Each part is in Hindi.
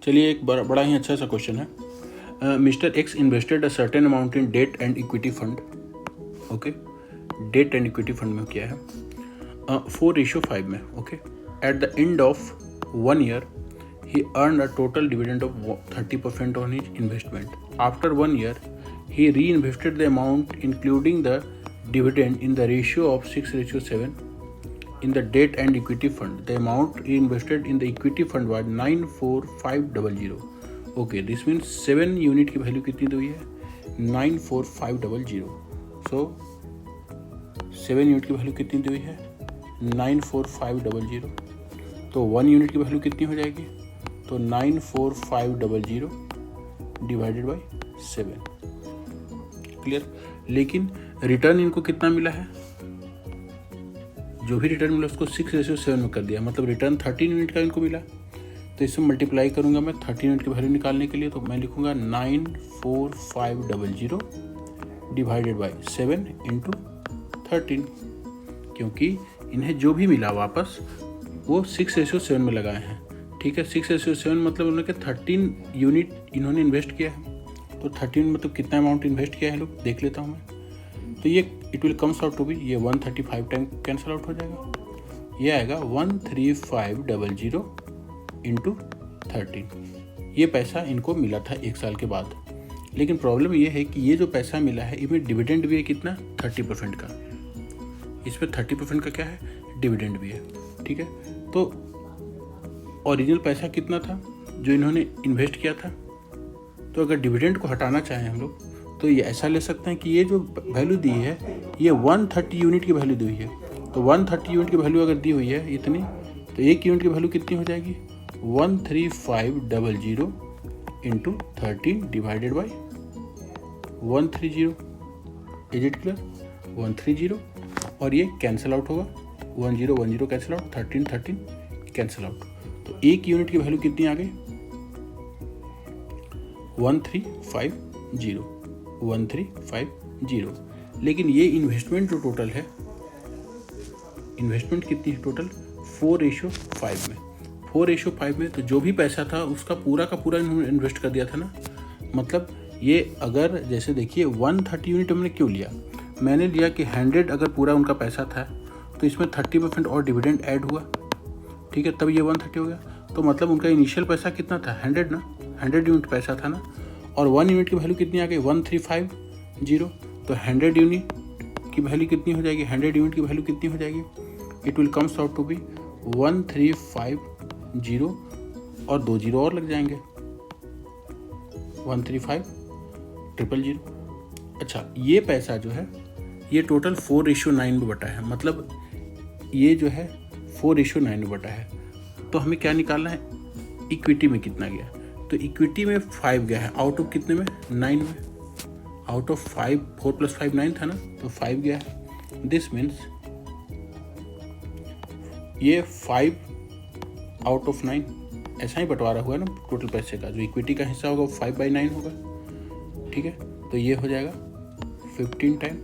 चलिए एक बड़ा ही अच्छा सा क्वेश्चन है। Mister X invested a certain amount in debt and equity fund. Okay, debt and equity fund में क्या है 4:5 में। Okay, at the end of 1 year he earned a total dividend of 30% on his investment. After 1 year he reinvested the amount including the dividend in the ratio of 6:7 in the debt and equity fund. The amount reinvested in the equity fund was 94500. Okay, this means 7 unit की वैल्यू कितनी हुई है 94500. So 7 यूनिट की वैल्यू कितनी हुई है 94500. तो 1 यूनिट की वैल्यू कितनी हो जाएगी तो 94500 डिवाइडेड बाई 7. क्लियर. लेकिन रिटर्न इनको कितना मिला है, जो भी रिटर्न मिला उसको 6:7 में कर दिया, मतलब रिटर्न 13 यूनिट का इनको मिला. तो इसमें मल्टीप्लाई करूंगा मैं 13 यूनिट की वैल्यू निकालने के लिए, तो मैं लिखूंगा 94500 डिवाइडेड बाई 7 इंटू 13, क्योंकि इन्हें जो भी मिला वापस वो 6:7 में लगाए हैं. ठीक है, 6:7 मतलब उन्होंने 13 यूनिट इन्होंने इन्वेस्ट किया है. तो 13 मतलब कितना अमाउंट इन्वेस्ट किया है लोग देख लेता हूँ मैं. तो ये it will comes out to be, ये 135 टाइम कैंसिल आउट हो जाएगा. ये आएगा 13500 इंटू 13. ये पैसा इनको मिला था 1 साल के बाद. लेकिन प्रॉब्लम ये है कि ये जो पैसा मिला है इसमें डिविडेंड भी है कितना 30% का. इसमें 30% का क्या है डिविडेंड भी है. ठीक है, तो ओरिजिनल पैसा कितना था जो इन्होंने इन्वेस्ट किया था. तो अगर डिविडेंड को हटाना चाहें हम लोग तो ये ऐसा ले सकते हैं कि ये जो वैल्यू दी है ये 130 यूनिट की वैल्यू दी हुई है. तो 130 यूनिट की वैल्यू अगर दी हुई है इतनी, तो 1 यूनिट की वैल्यू कितनी हो जाएगी 13500 into 13 divided by 130. Is it clear. 130 और ये कैंसिल आउट होगा, 10 कैंसिल आउट, 13 कैंसिल आउट. तो 1 यूनिट की वैल्यू कितनी आ गई 1350. लेकिन ये इन्वेस्टमेंट जो टोटल है, इन्वेस्टमेंट कितनी है टोटल 4:5 में. 4:5 में तो जो भी पैसा था उसका पूरा का पूरा इन्वेस्ट कर दिया था ना. मतलब ये अगर जैसे देखिए 130 यूनिट हमने क्यों लिया, मैंने लिया कि 100 अगर पूरा उनका पैसा था तो इसमें 30% और डिविडेंड ऐड हुआ. ठीक है, तब ये 130 हो गया. तो मतलब उनका इनिशियल पैसा कितना था 100 ना, 100 यूनिट पैसा था ना. और 1 यूनिट की वैल्यू कितनी आ गई 1350. तो 100 यूनिट की वैल्यू कितनी हो जाएगी 100 यूनिट की वैल्यू कितनी हो जाएगी it will comes out to be 1350 और 2 जीरो और लग जाएंगे 135000. अच्छा, ये पैसा जो है ये टोटल 4:9 में बटा है, मतलब ये जो है 4:9 में बटा है. तो हमें क्या निकालना है इक्विटी में कितना गया. तो इक्विटी में 5 गया है आउट ऑफ कितने में 9 में. आउट ऑफ 5, 4 + 5 9 था ना, तो 5 गया है. दिस मीन्स ये 5 आउट ऑफ 9 ऐसा ही बंटवारा हुआ ना टोटल पैसे का. जो इक्विटी का हिस्सा होगा वो 5/9 होगा. ठीक है, तो ये हो जाएगा 15 टाइम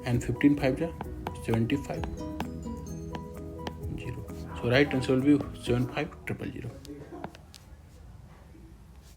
एंड 15 5 जा 75. सो राइट आंसर विल बी 75000.